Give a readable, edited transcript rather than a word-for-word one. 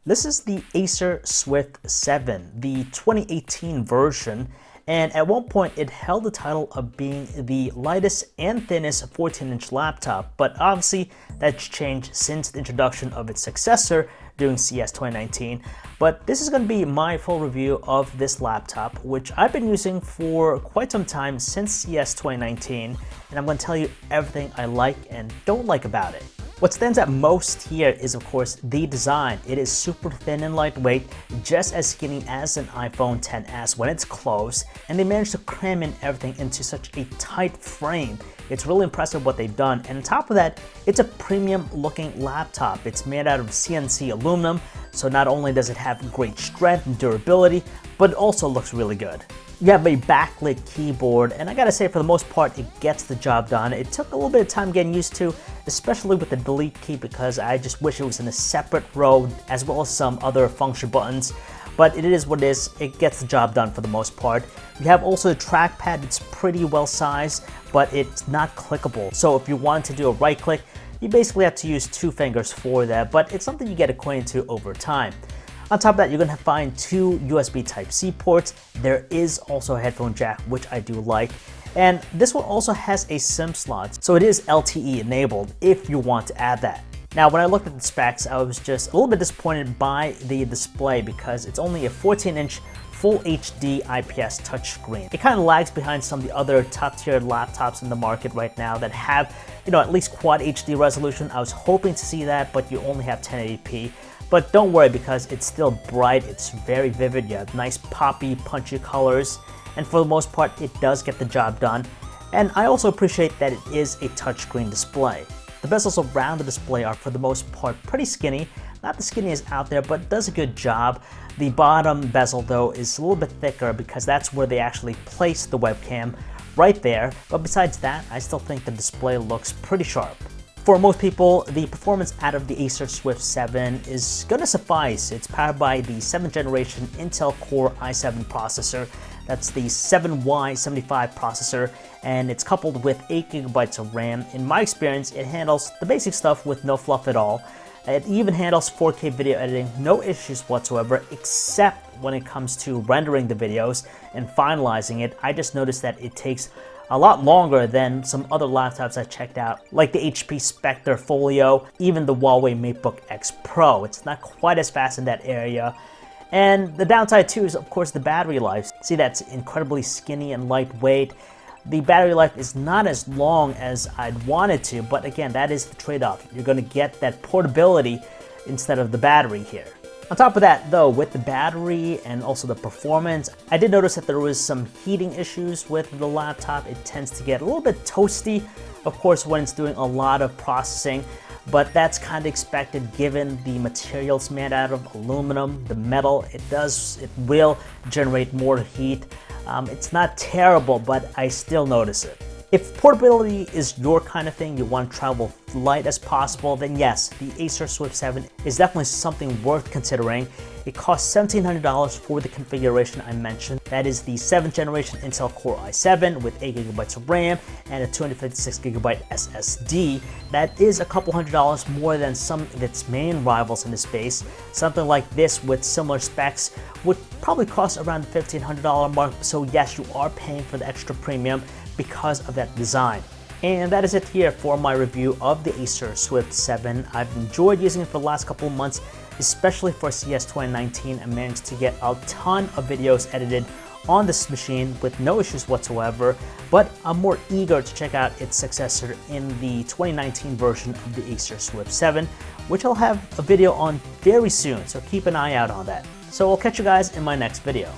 This is the Acer Swift 7, the 2018 version, and at one point it held the title of being the lightest and thinnest 14-inch laptop, but obviously that's changed since the introduction of its successor during CES 2019. But this is going to be my full review of this laptop, which I've been using for quite some time since CES 2019, and I'm going to tell you everything I like and don't like about it. What stands out most here is, of course, the design. It is super thin and lightweight, just as skinny as an iPhone XS when it's closed, and they managed to cram in everything into such a tight frame. It's really impressive what they've done, and on top of that, it's a premium looking laptop. It's made out of CNC aluminum, so not only does it have great strength and durability, but it also looks really good. You have a backlit keyboard, and I gotta say, for the most part, it gets the job done. It took a little bit of time getting used to, especially with the delete key, because I just wish it was in a separate row, as well as some other function buttons. But it is what it is. It gets the job done for the most part. You have also the trackpad. It's pretty well sized, but it's not clickable. So if you want to do a right click, you basically have to use 2 fingers for that, but it's something you get acquainted to over time. On top of that, you're going to find 2 USB Type-C ports. There is also a headphone jack, which I do like. And this one also has a SIM slot, so it is LTE enabled if you want to add that. Now, when I looked at the specs, I was just a little bit disappointed by the display because it's only a 14-inch Full HD IPS touchscreen. It kind of lags behind some of the other top-tier laptops in the market right now that have, at least Quad HD resolution. I was hoping to see that, but you only have 1080p. But don't worry, because it's still bright, it's very vivid, you have nice poppy, punchy colors, and for the most part, it does get the job done. And I also appreciate that it is a touchscreen display. The bezels around the display are, for the most part, pretty skinny. Not the skinniest out there, but it does a good job. The bottom bezel, though, is a little bit thicker because that's where they actually place the webcam, right there. But besides that, I still think the display looks pretty sharp. For most people, the performance out of the Acer Swift 7 is going to suffice. It's powered by the 7th generation Intel Core i7 processor. That's the 7Y75 processor, and it's coupled with 8GB of RAM. In my experience, it handles the basic stuff with no fluff at all. It even handles 4K video editing, no issues whatsoever, except when it comes to rendering the videos and finalizing it. I just noticed that it takes a lot longer than some other laptops I checked out, like the HP Spectre Folio, even the Huawei MateBook X Pro. It's not quite as fast in that area. And the downside too is, of course, the battery life. See, that's incredibly skinny and lightweight. The battery life is not as long as I'd want it to, but again, that is the trade-off. You're going to get that portability instead of the battery here. On top of that, though, with the battery and also the performance, I did notice that there was some heating issues with the laptop. It tends to get a little bit toasty, of course, when it's doing a lot of processing, but that's kind of expected given the materials made out of aluminum, the metal. It will generate more heat. It's not terrible, but I still notice it. If portability is your kind of thing, you want to travel light as possible, then yes, the Acer Swift 7 is definitely something worth considering. It costs $1,700 for the configuration I mentioned. That is the 7th generation Intel Core i7 with 8GB of RAM and a 256GB SSD. That is a couple $100 more than some of its main rivals in the space. Something like this with similar specs would probably cost around the $1,500 mark. So yes, you are paying for the extra premium because of that design. And that is it here for my review of the Acer Swift 7. I've enjoyed using it for the last couple of months, especially for CES 2019. I managed to get a ton of videos edited on this machine with no issues whatsoever, but I'm more eager to check out its successor in the 2019 version of the Acer Swift 7, which I'll have a video on very soon, so keep an eye out on that. So I'll catch you guys in my next video.